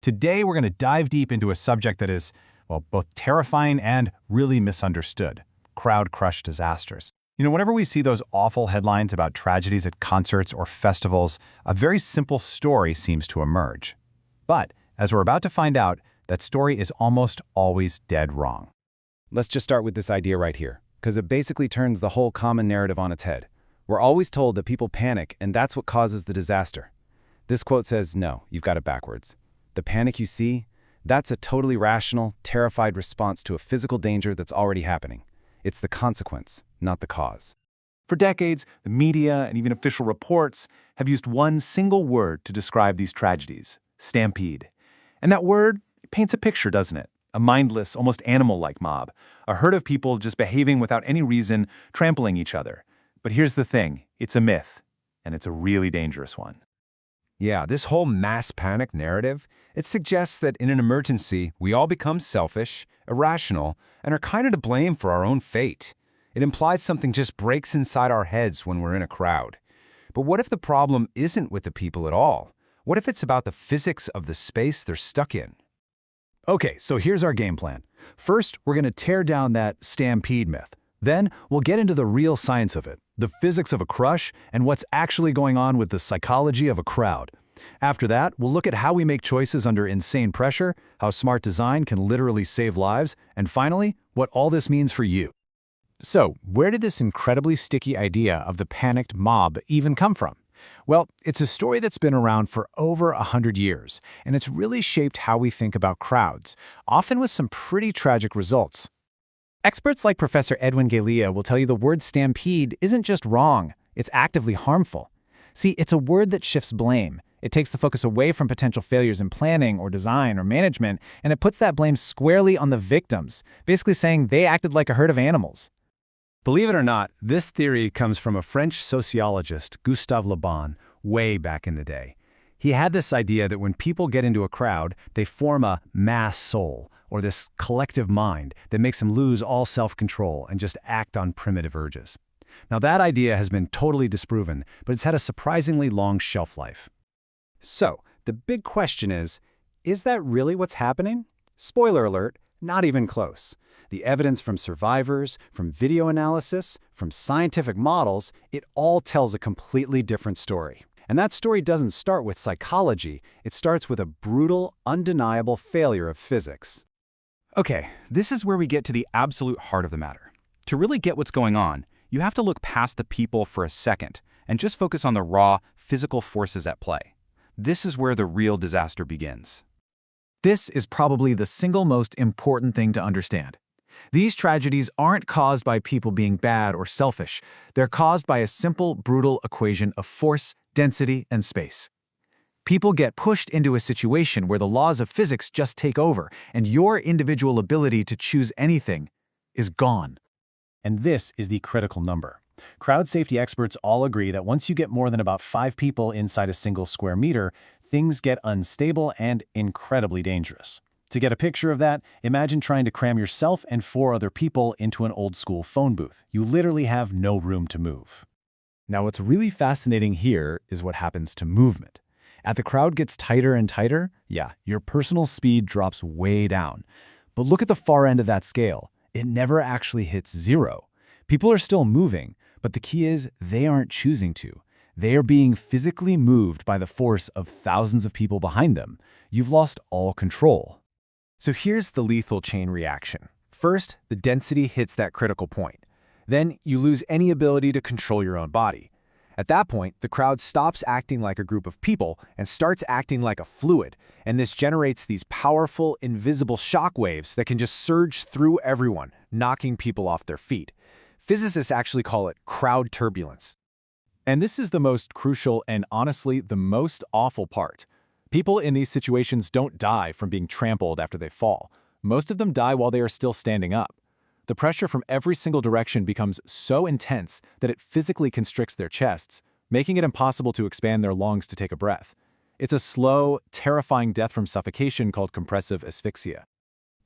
Today, we're going to dive deep into a subject that is, well, both terrifying and really misunderstood: crowd crush disasters. Whenever we see those awful headlines about tragedies at concerts or festivals, a very simple story seems to emerge. But, as we're about to find out, that story is almost always dead wrong. Let's just start with this idea right here, because it basically turns the whole common narrative on its head. We're always told that people panic, and that's what causes the disaster. This quote says, no, you've got it backwards. The panic you see, that's a totally rational, terrified response to a physical danger that's already happening. It's the consequence, not the cause. For decades, the media and even official reports have used one single word to describe these tragedies: stampede. And that word paints a picture, doesn't it? A mindless, almost animal-like mob, a herd of people just behaving without any reason, trampling each other. But here's the thing, it's a myth, and it's a really dangerous one. Yeah, this whole mass panic narrative, it suggests that in an emergency, we all become selfish, irrational, and are kind of to blame for our own fate. It implies something just breaks inside our heads when we're in a crowd. But what if the problem isn't with the people at all? What if it's about the physics of the space they're stuck in? Okay, so here's our game plan. First, we're going to tear down that stampede myth. Then, we'll get into the real science of it, the physics of a crush, and what's actually going on with the psychology of a crowd. After that, we'll look at how we make choices under insane pressure, how smart design can literally save lives, and finally, what all this means for you. So, where did this incredibly sticky idea of the panicked mob even come from? Well, it's a story that's been around for over 100 years, and it's really shaped how we think about crowds, often with some pretty tragic results. Experts like Professor Edwin Galea will tell you the word stampede isn't just wrong, it's actively harmful. See, it's a word that shifts blame. It takes the focus away from potential failures in planning or design or management, and it puts that blame squarely on the victims, basically saying they acted like a herd of animals. Believe it or not, this theory comes from a French sociologist, Gustave Le Bon, way back in the day. He had this idea that when people get into a crowd, they form a mass soul, or this collective mind that makes them lose all self-control and just act on primitive urges. Now that idea has been totally disproven, but it's had a surprisingly long shelf life. So, the big question is that really what's happening? Spoiler alert, not even close. The evidence from survivors, from video analysis, from scientific models, it all tells a completely different story. And that story doesn't start with psychology, it starts with a brutal, undeniable failure of physics. Okay, this is where we get to the absolute heart of the matter. To really get what's going on, you have to look past the people for a second and just focus on the raw, physical forces at play. This is where the real disaster begins. This is probably the single most important thing to understand. These tragedies aren't caused by people being bad or selfish. They're caused by a simple, brutal equation of force, density, and space. People get pushed into a situation where the laws of physics just take over, and your individual ability to choose anything is gone. And this is the critical number. Crowd safety experts all agree that once you get more than about 5 people inside a single square meter, things get unstable and incredibly dangerous. To get a picture of that, imagine trying to cram yourself and 4 other people into an old-school phone booth. You literally have no room to move. Now, what's really fascinating here is what happens to movement. As the crowd gets tighter and tighter, your personal speed drops way down. But look at the far end of that scale. It never actually hits 0. People are still moving, but the key is they aren't choosing to. They are being physically moved by the force of thousands of people behind them. You've lost all control. So here's the lethal chain reaction. First, the density hits that critical point. Then you lose any ability to control your own body. At that point, the crowd stops acting like a group of people and starts acting like a fluid, and this generates these powerful, invisible shock waves that can just surge through everyone, knocking people off their feet. Physicists actually call it crowd turbulence. And this is the most crucial and honestly the most awful part. People in these situations don't die from being trampled after they fall. Most of them die while they are still standing up. The pressure from every single direction becomes so intense that it physically constricts their chests, making it impossible to expand their lungs to take a breath. It's a slow, terrifying death from suffocation called compressive asphyxia.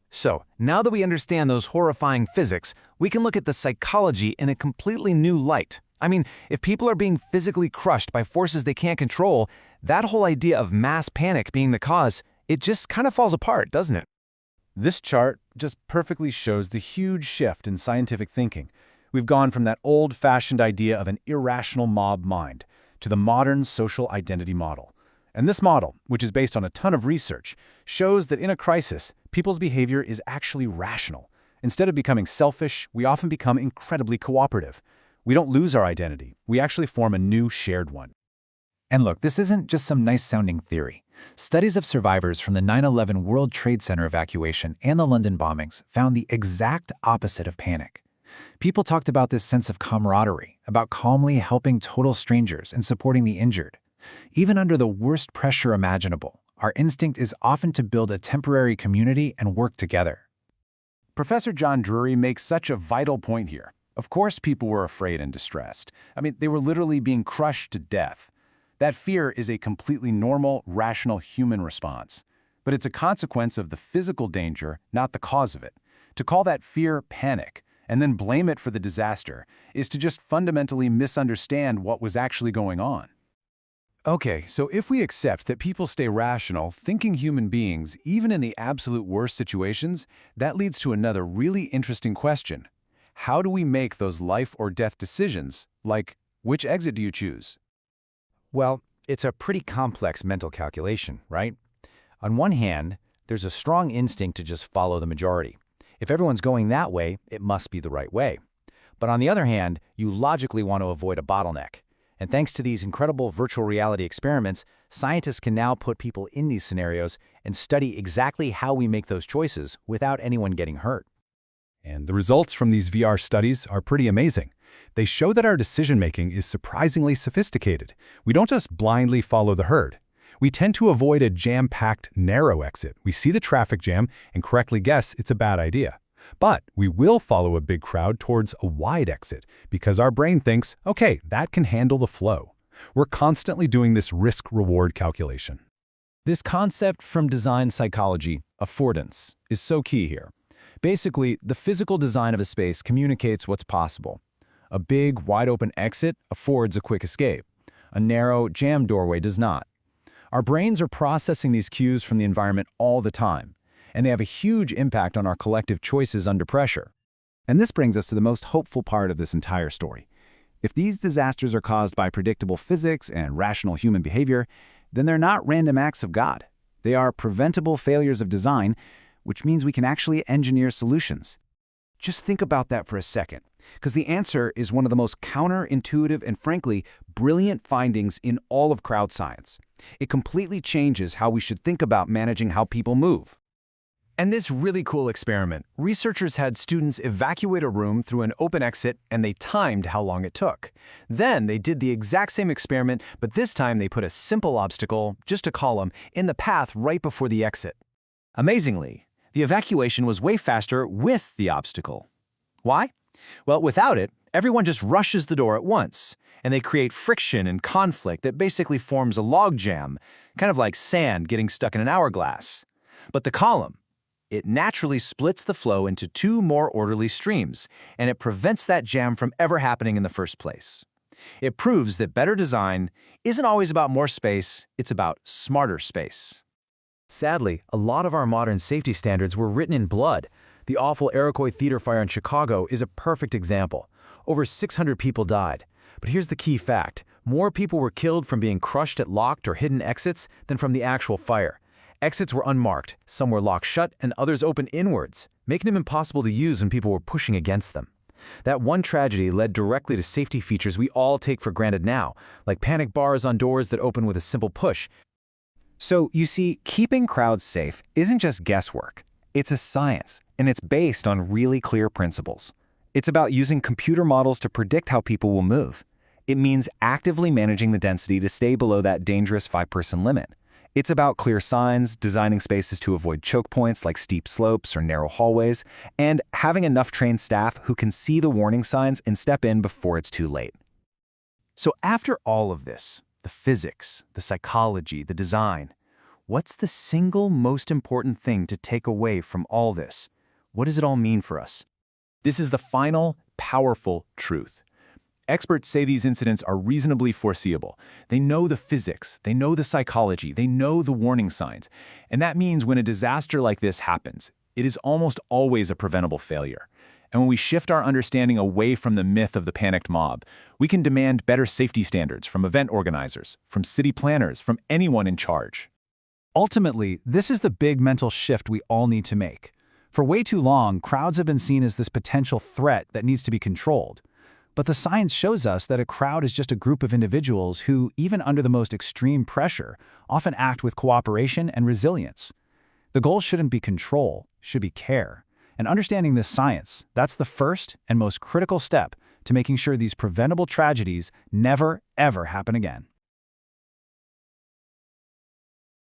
So, now that we understand those horrifying physics, we can look at the psychology in a completely new light. I mean, if people are being physically crushed by forces they can't control, that whole idea of mass panic being the cause, it just kind of falls apart, doesn't it? This chart just perfectly shows the huge shift in scientific thinking. We've gone from that old-fashioned idea of an irrational mob mind to the modern social identity model. And this model, which is based on a ton of research, shows that in a crisis, people's behavior is actually rational. Instead of becoming selfish, we often become incredibly cooperative. We don't lose our identity. We actually form a new shared one. And look, this isn't just some nice-sounding theory. Studies of survivors from the 9/11 World Trade Center evacuation and the London bombings found the exact opposite of panic. People talked about this sense of camaraderie, about calmly helping total strangers and supporting the injured. Even under the worst pressure imaginable, our instinct is often to build a temporary community and work together. Professor John Drury makes such a vital point here. Of course people were afraid and distressed. I mean, they were literally being crushed to death. That fear is a completely normal, rational human response. But it's a consequence of the physical danger, not the cause of it. To call that fear panic, and then blame it for the disaster, is to just fundamentally misunderstand what was actually going on. Okay, so if we accept that people stay rational, thinking human beings, even in the absolute worst situations, that leads to another really interesting question. How do we make those life or death decisions? Like, which exit do you choose? Well, it's a pretty complex mental calculation, right? On one hand, there's a strong instinct to just follow the majority. If everyone's going that way, it must be the right way. But on the other hand, you logically want to avoid a bottleneck. And thanks to these incredible virtual reality experiments, scientists can now put people in these scenarios and study exactly how we make those choices without anyone getting hurt. And the results from these VR studies are pretty amazing. They show that our decision-making is surprisingly sophisticated. We don't just blindly follow the herd. We tend to avoid a jam-packed, narrow exit. We see the traffic jam and correctly guess it's a bad idea. But we will follow a big crowd towards a wide exit because our brain thinks, okay, that can handle the flow. We're constantly doing this risk-reward calculation. This concept from design psychology, affordance, is so key here. Basically, the physical design of a space communicates what's possible. A big, wide-open exit affords a quick escape. A narrow, jammed doorway does not. Our brains are processing these cues from the environment all the time, and they have a huge impact on our collective choices under pressure. And this brings us to the most hopeful part of this entire story. If these disasters are caused by predictable physics and rational human behavior, then they're not random acts of God. They are preventable failures of design, which means we can actually engineer solutions. Just think about that for a second, because the answer is one of the most counterintuitive and frankly, brilliant findings in all of crowd science. It completely changes how we should think about managing how people move. And this really cool experiment, researchers had students evacuate a room through an open exit and they timed how long it took. Then they did the exact same experiment, but this time they put a simple obstacle, just a column, in the path right before the exit. Amazingly, the evacuation was way faster with the obstacle. Why? Well, without it, everyone just rushes the door at once, and they create friction and conflict that basically forms a logjam, kind of like sand getting stuck in an hourglass. But the column, it naturally splits the flow into two more orderly streams, and it prevents that jam from ever happening in the first place. It proves that better design isn't always about more space, it's about smarter space. Sadly, a lot of our modern safety standards were written in blood. The awful Iroquois theater fire in Chicago is a perfect example. Over 600 people died. But here's the key fact. More people were killed from being crushed at locked or hidden exits than from the actual fire. Exits were unmarked, some were locked shut, and others opened inwards, making them impossible to use when people were pushing against them. That one tragedy led directly to safety features we all take for granted now, like panic bars on doors that open with a simple push. So, you see, keeping crowds safe isn't just guesswork. It's a science, and it's based on really clear principles. It's about using computer models to predict how people will move. It means actively managing the density to stay below that dangerous 5-person limit. It's about clear signs, designing spaces to avoid choke points like steep slopes or narrow hallways, and having enough trained staff who can see the warning signs and step in before it's too late. So after all of this, the physics, the psychology, the design, what's the single most important thing to take away from all this? What does it all mean for us? This is the final, powerful truth. Experts say these incidents are reasonably foreseeable. They know the physics, they know the psychology, they know the warning signs. And that means when a disaster like this happens, it is almost always a preventable failure. And when we shift our understanding away from the myth of the panicked mob, we can demand better safety standards from event organizers, from city planners, from anyone in charge. Ultimately, this is the big mental shift we all need to make. For way too long, crowds have been seen as this potential threat that needs to be controlled. But the science shows us that a crowd is just a group of individuals who, even under the most extreme pressure, often act with cooperation and resilience. The goal shouldn't be control, it should be care. And understanding this science, that's the first and most critical step to making sure these preventable tragedies never, ever happen again.